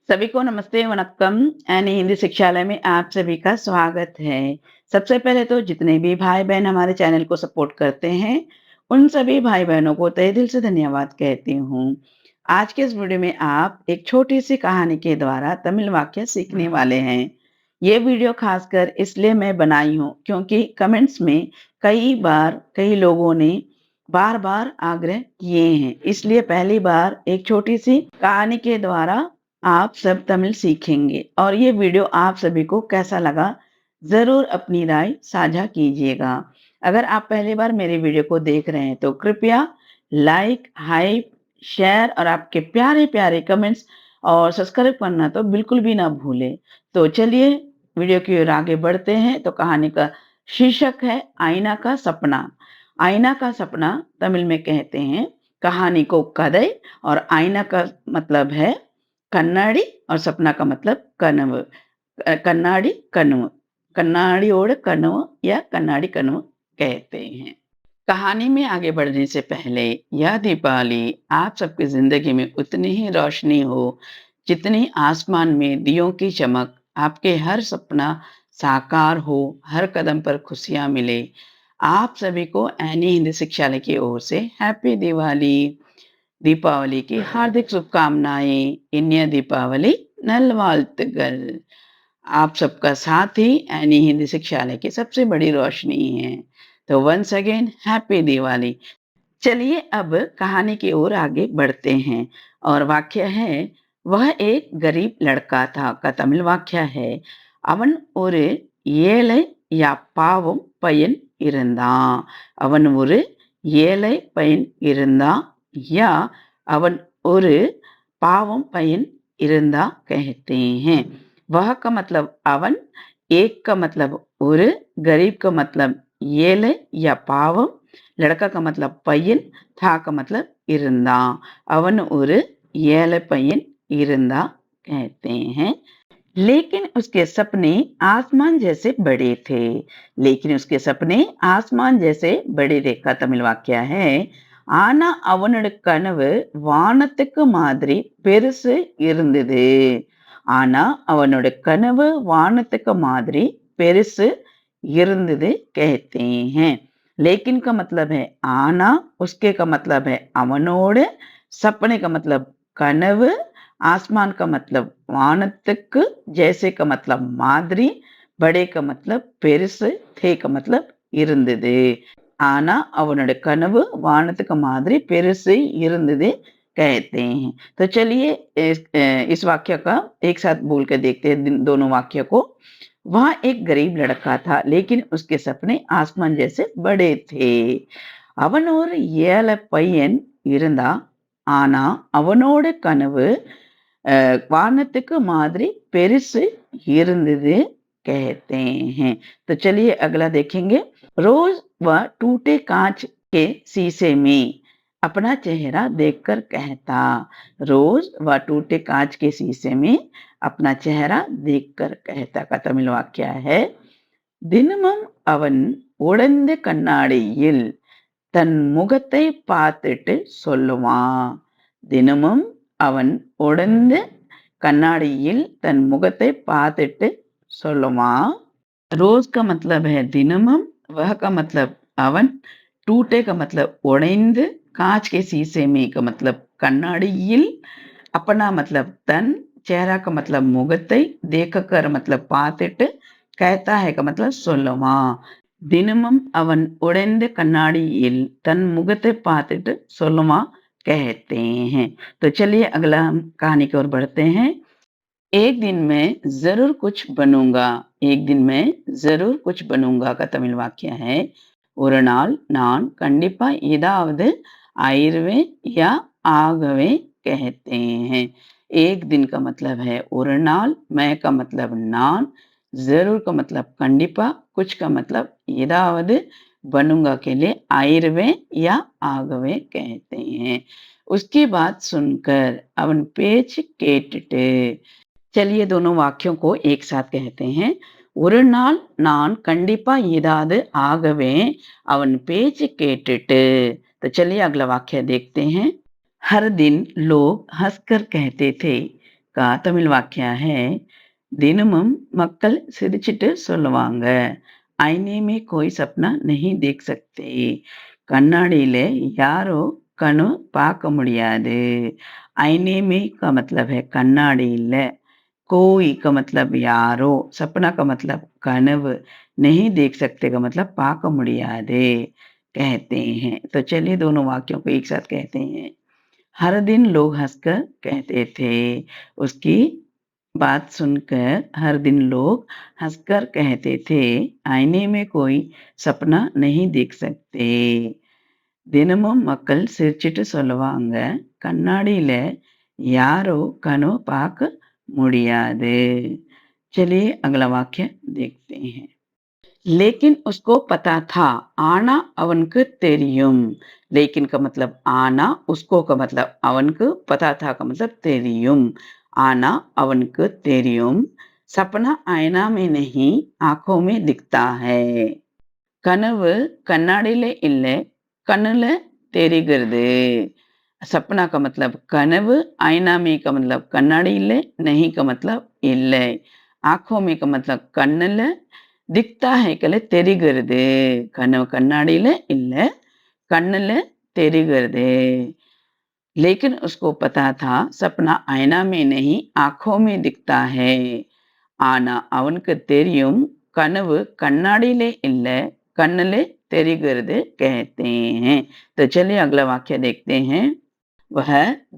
सभी को नमस्ते, वनक्कम। एनी हिंदी शिक्षालय में आप सभी का स्वागत है। सबसे पहले तो जितने भी भाई-बहन हमारे चैनल को सपोर्ट करते हैं, उन सभी भाई-बहनों को तहे दिल से धन्यवाद कहती हूँ। आज के इस वीडियो में आप एक छोटी-सी कहानी के द्वारा तमिल वाक्य सीखने वाले हैं। ये वीडियो खासकर इसलिए मैं बनाई हूँ क्योंकि कमेंट्स में कई बार कई लोगों ने बार-बार आग्रह किए हैं। इसलिए पहली बार एक छोटी-सी कहानी के द्वारा आप सब तमिल सीखेंगे और ये वीडियो आप सभी को कैसा लगा ज़रूर अपनी राय साझा कीजिएगा। अगर आप पहली बार मेरे वीडियो को देख रहे हैं तो कृपया लाइक, हाइप, शेयर और आपके प्यारे-प्यारे कमेंट्स और सब्सक्राइब करना तो बिल्कुल भी ना भूलें। तो चलिए वीडियो की ओर आगे बढ़ते हैं। तो कहानी का शीर्षक है आईना का सपना। आईना का सपना तमिल में कहते हैं कहानी को कदै और आईना का मतलब है कन्नाडी और सपना का मतलब कनव। कन्नाडी कनव, कन्नाडियोड कनव या कन्नाडी कनव कहते हैं। कहानी में आगे बढ़ने से पहले यह दीपावली आप सबकी जिंदगी में उतनी ही रोशनी हो जितनी आसमान में दियों की चमक, आपके हर सपना साकार हो, हर कदम पर खुशियां मिले। आप सभी को एनी हिंदी शिक्षालय की ओर से हैप्पी दिवाली, दीपावली की हार्दिक शुभकामनाएं। इन्य दीपावली नलवाल्तुगल। आप सबका साथ ही एनी हिंदी शिक्षालय की सबसे बड़ी रोशनी है। तो वंस अगेन हैप्पी दिवाली। चलिए अब कहानी की ओर आगे बढ़ते हैं और वाक्य है वह एक गरीब लड़का था का तमिल वाक्य है அவன் ஒரு ஏழை या பாவம் பையன் இருந்தான்। அவன் ஒரு ஏழை பையன் இருந்தான் या அவன் ஒரு पावम पयन इरंदा कहते हैं। वह का मतलब अवन, एक का मतलब उर, गरीब का मतलब येले या पावम, लड़का का मतलब पयन, था का मतलब इरंदा। अवन उर येले पयन इरंदा कहते हैं। लेकिन उसके सपने आसमान जैसे बड़े थे। लेकिन उसके सपने आसमान जैसे बड़े थे का तमिल वाक्य है ஆனா அவனோட கனவு வானத்துக்கு மாதிரி பெருசு இருந்தது। ஆனா அவனோட கனவு வானத்துக்கு மாதிரி பெருசு இருந்தது कहते हैं। लेकिन का मतलब है आना, उसके का मतलब है அவனோட, सपने का मतलब कनव, आसमान का मतलब वानतक, जैसे का मतलब मादरी, बड़े का मतलब பெருசு, थे का मतलब இருந்தது। ஆனா அவனோட கனவு வானத்துக்கு மாதிரி பெருசு இருந்தது कहते हैं। तो चलिए इस वाक्य का एक साथ बोल कर देखते हैं दोनों वाक्य को। वह एक गरीब लड़का था लेकिन उसके सपने आसमान जैसे बड़े थे। அவன் ஒரு ஏழை பையன் இருந்தா ஆனா அவனோட கனவு वानத்துக்கு மாதிரி பெருசு இருந்தது कहते हैं। तो चलिए अगला देखेंगे। रोज वह टूटे कांच के शीशे में अपना चेहरा देखकर कहता। रोज वह टूटे कांच के शीशे में अपना चेहरा देखकर कहता का तमिल वाक्य है தினமும் அவன் உடைந்த கண்ணாடியில் தன் முகத்தை பார்த்துட்டு சொல்லுவான்। தினமும் அவன் உடைந்த कन्नाडिயில் तन मुगते पातिट्टु सोल्लुवान। रोज का मतलब है दिनमम, वह का मतलब अवन, टूटे का मतलब उड़ैंद, कांच के शीशे में का मतलब कन्नाडिயில், अपना मतलब तन, चेहरा का मतलब मुगத்தை, देखकर मतलब पातिट्टु, कहता है का मतलब सोल्लुवान। दिनमम अवन उड़ैंद कन्नाडिயில் तन मुगத்தை पातिट्टु सोल्लुवान कहते हैं। तो चलिए अगला हम कहानी की ओर बढ़ते हैं। एक दिन मैं जरूर कुछ बनूंगा। एक दिन मैं जरूर कुछ बनूंगा का तमिल वाक्य है ஒரு நாள் நான் கண்டிப்பா ஏதாவது ஆயிருவேன் या ஆகவே कहते हैं। एक दिन का मतलब है ஒரு நாள், मैं का मतलब நான், जरूर का मतलब கண்டிப்பா, कुछ का मतलब ஏதாவது, बनूंगा के लिए आयुर्वे या आगवे कहते हैं। उसकी बात सुनकर அவன் பேச்சு கேட்டுட்டு। चलिए दोनों वाक्यों को एक साथ कहते हैं। ஒரு நாள் நான் கண்டிப்பா ஏதாவது ஆகவேன் அவன் பேச்சு கேட்டுட்டு। तो चलिए अगला वाक्य देखते हैं। हर दिन लोग हंसकर कहते थे का தமிழ் वाक्य है தினமும் மக்கள் சிரிச்சிட்டு சொல்லுவாங்க. आईने में कोई सपना नहीं देख सकते. கண்ணாடியில யாரோ கனவு பார்க்க முடியாது. आईने में का मतलब है கண்ணாடியில, कोई का मतलब யாரோ, सपना का मतलब கனவு, नहीं देख सकते का मतलब பார்க்க முடியாது कहते हैं। तो चलिए दोनों वाक्यों को एक साथ कहते हैं। हर दिन लोग हंसकर कहते थे। उसकी बात सुनकर हर दिन लोग हंसकर कहते थे, आईने में कोई सपना नहीं देख सकते. தினமும் மக்கள் சிரிச்சிட்டு சொல்லுவாங்க, கண்ணாடியில யாரோ கனவு பார்க்க முடியாது. चलिए अगला वाक्य देखते हैं। लेकिन उसको पता था, आना அவனுக்கு தெரியும். लेकिन का मतलब आना, उसको का मतलब அவனுக்கு, पता था का मतलब தெரியும். आना அவனுக்கு தெரியும். सपना आईना में नहीं, आंखों में दिखता है. கனவு கண்ணாடியில இல்ல, கண்ணுல தெரிகிறது. सपना का मतलब கனவு, आईना में का मतलब கண்ணாடி இல்ல, नहीं का मतलब இல்லை. आंखों में का मतलब கண்ணுல, दिखता है கல தெரிகிறது. கனவு கண்ணாடியில இல்ல, கண்ணுல தெரிகிறது. लेकिन उसको पता था, सपना आईना में नहीं, आंखों में दिखता है. ஆனா அவனுக்கு தெரியும், கனவு கண்ணாடியிலே இல்ல, கண்ணுல தெரிகிறது कहते हैं. तो चलिए अगला वाक्य देखते हैं। वह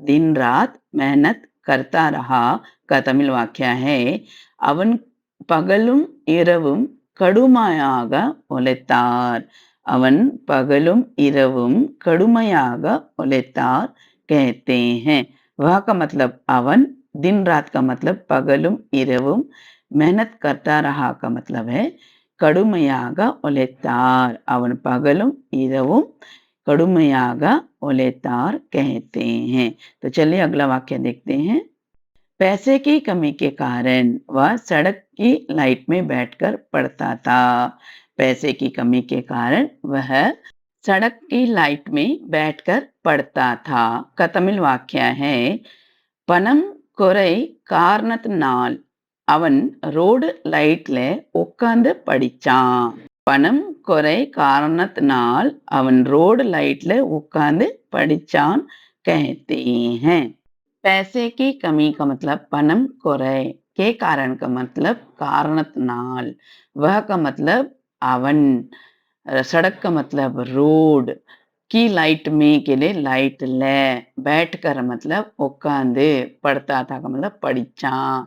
दिन रात मेहनत करता रहा का तमिल वाक्य है அவன் பகலும் இரவும் கடுமையாக உழைத்தார். அவன் பகலும் இரவும் கடுமையாக உழைத்தார் कहते हैं. वह का मतलब அவன், दिन रात का मतलब பகலும் இரவும், मेहनत करता रहा का मतलब है கடுமையாக உழைத்தார். அவன் பகலும் இரவும் कड़ुमयाग उलेतार कहते हैं. तो चलिए अगला वाक्य देखते हैं। पैसे की कमी के कारण वह सड़क की लाइट में बैठकर पढ़ता था. पैसे की कमी के कारण वह सड़क की लाइट में बैठकर पढ़ता था का तमिल वाक्य है பணம் குறை காரணத்தினால் அவன் ரோடு லைட்ல உட்கார்ந்து படிச்சான். பணம் குறை காரணத்தினால் அவன் रोड लाइटல உட்கார்ந்து படிச்சான் कहते हैं. पैसे की कमी का मतलब पणम कुறை, के कारण का मतलब कारणத்தினால், वह का मतलब அவன், सड़क का मतलब रोड, की लाइट में के लिए लाइट ले, बैठ कर मतलब உட்கார்ந்து, पढ़ता था का मतलब படிச்சான்.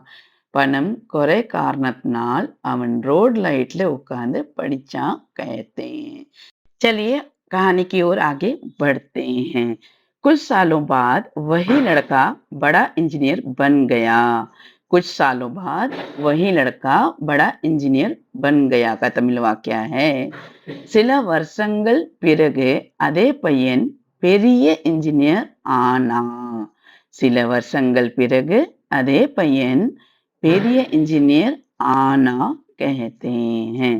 பணம் குறை காரணத்தினால் அவன் रोड लाइटல உட்கார்ந்து படிச்சான் कहते हैं. चलिए कहानी की ओर आगे बढ़ते हैं। कुछ सालों बाद वही लड़का बड़ा इंजीनियर बन गया. कुछ सालों बाद वही लड़का बड़ा इंजीनियर बन गया का तमिल वाक्य है சில வருஷங்கள் பிறகு அதே பையன் பெரிய இன்ஜினியர் ஆனா. சில வருஷங்கள் பிறகு அதே பையன் பெரிய इंजीनियर आना कहते हैं.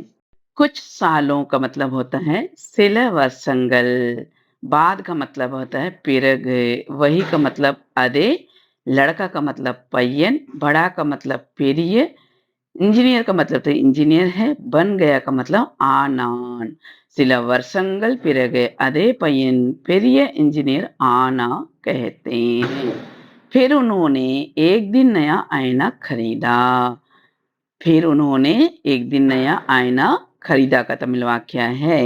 कुछ सालों का मतलब होता है சில வருஷங்கள், बाद का मतलब होता है பிறகு, वही का मतलब அதே, लड़का का मतलब பையன், बड़ा का मतलब பெரிய, इंजीनियर का मतलब तो इंजीनियर है, बन गया का मतलब ஆனான். சில வருஷங்கள் பிறகு அதே பையன் பெரிய इंजीनियर आना कहते हैं. फिर उन्होंने एक दिन नया आईना खरीदा. फिर उन्होंने एक दिन नया आईना खरीदा का तमिल वाक्य है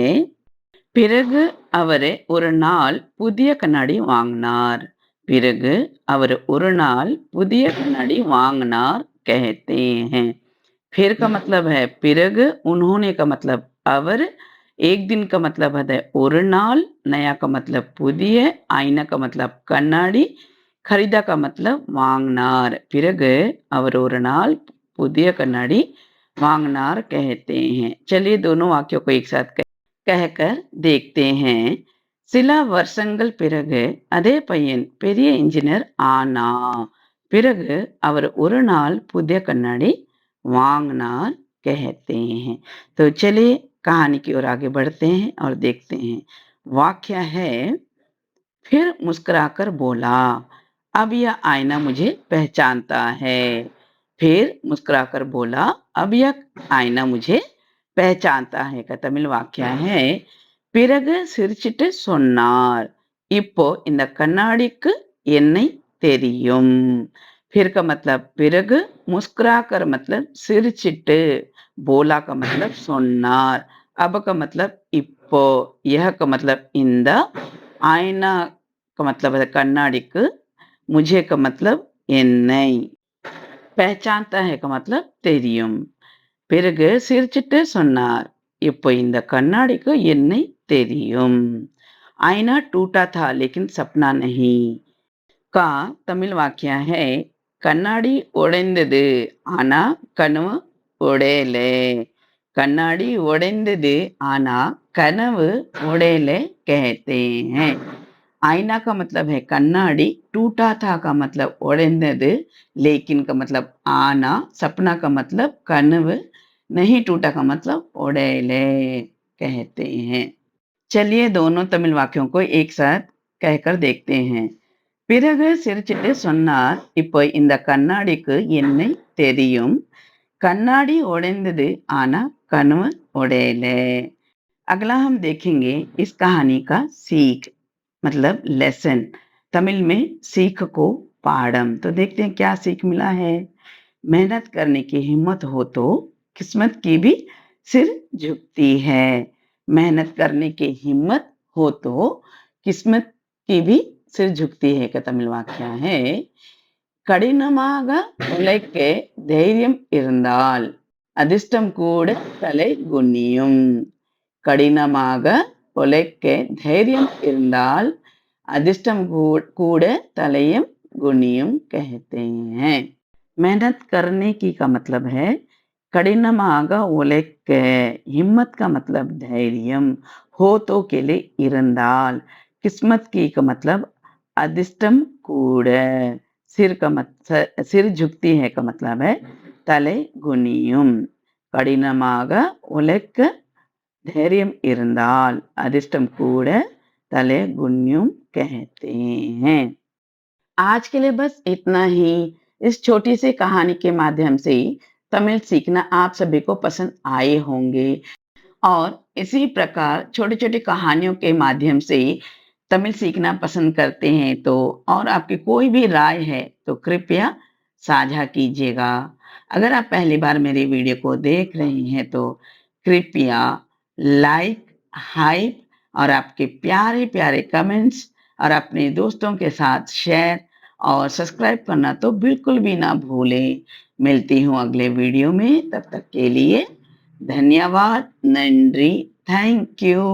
பிறகு அவர் ஒரு நாள் புதிய கண்ணாடி வாங்கினார். பிறகு அவர் ஒரு நாள் புதிய கண்ணாடி வாங்கினார் कहते हैं. फिर का मतलब है பிறகு, उन्होंने का मतलब அவர், एक दिन का मतलब है ஒரு நாள், नया का मतलब புதிய, आईना का मतलब கண்ணாடி, खरीदा का मतलब வாங்கினார். பிறகு அவர் ஒரு நாள் புதிய கண்ணாடி வாங்கினார் कहते हैं. चलिए दोनों वाक्यों को एक साथ कहकर देखते हैं. சில வருஷங்கள் பிறகு அதே பையன் பெரிய इंजीनियर ஆனா. பிறகு அவர் ஒரு நாள் புதிய கண்ணாடி வாங்கினார் कहते हैं. तो चलिए कहानी की ओर आगे बढ़ते हैं और देखते हैं. वाक्य है फिर मुस्कुराकर बोला, अब यह आईना मुझे पहचानता है। फिर मुस्कुराकर बोला, अब यह आईना मुझे पहचानता है का तमिल वाक्य है, பிறகு சிரிச்சிட்டு சொன்னார், இப்போ இந்த கண்ணாடிக்கு என்னை தெரியும்। फिर का मतलब பிறகு, मुस्कुराकर मतलब சிரிச்சிட்டு, बोला का मतलब சொன்னார், अब का मतलब இப்போ, यह का मतलब இந்த, आईना का मतलब है கண்ணாடிக்கு, मुझे का मतलब என்னை, पहचानता है का मतलब தெரியும்। பிறகு சிரிச்சிட்டு சொன்னார், இப்போ இந்த கண்ணாடிக்கு என்னை தெரியும்। आईना टूटा था लेकिन सपना नहीं का तमिल वाक्य है, கண்ணாடி உடைந்தது ஆனா கனவு உடையலே। கண்ணாடி உடைந்தது ஆனா கனவு उड़ेले कहते हैं। आईना का मतलब है कन्नाडी, टूटा था का मतलब उड़ेंदது, लेकिन का मतलब आना, सपना का मतलब कनव, नहीं टूटा का मतलब उड़ेले कहते हैं। चलिए दोनों तमिल वाक्यों को एक साथ कहकर देखते हैं। பிறகு சிரிச்சிட்டு சொன்னார், இப்போ இந்த கண்ணாடிக்கு என்னை தெரியும்। கண்ணாடி उड़ेंदது आना कनव उड़ेले। अगला हम देखेंगे इस कहानी का सीख मतलब लेसन, तमिल में सीख को पाठम। तो देखते हैं क्या सीख मिला है। मेहनत करने की हिम्मत हो तो किस्मत की भी सिर झुकती है। मेहनत करने की हिम्मत हो तो किस्मत की भी सिर झुकती है का तमिल वाक्य है, கடினமாக உழைக்க தைரியம் இருந்தால் அதிர்ஷ்டம் கூட தலை குனியும்। கடினமாக உழைக்க தைரியம் இருந்தால் அதிர்ஷ்டம் கூட தலையும் गुनियम कहते हैं। मेहनत करने की का मतलब है कठिनமாக உழைக்க, हिम्मत का मतलब धैर्यम, हो तो के लिए இருந்தால், किस्मत की का मतलब अधिष्टम கூட, सिर का सिर झुकती है का मतलब है तலை गुनिயும்। கடினமாக உழைக்க தைரியம் இருந்தால் அதிர்ஷ்டம் கூட तले गुन्युम कहते हैं। आज के लिए बस इतना ही। इस छोटी सी कहानी के माध्यम से तमिल सीखना आप सभी को पसंद आए होंगे और इसी प्रकार छोटी-छोटी कहानियों के माध्यम से तमिल सीखना पसंद करते हैं तो और आपकी कोई भी राय है तो कृपया साझा कीजिएगा। अगर आप पहली बार मेरी वीडियो को देख रहे हैं तो कृपया लाइक, हाइप और आपके प्यारे-प्यारे कमेंट्स और अपने दोस्तों के साथ शेयर और सब्सक्राइब करना तो बिल्कुल भी ना भूलें। मिलती हूँ अगले वीडियो में, तब तक के लिए धन्यवाद, नंड्री, थैंक यू।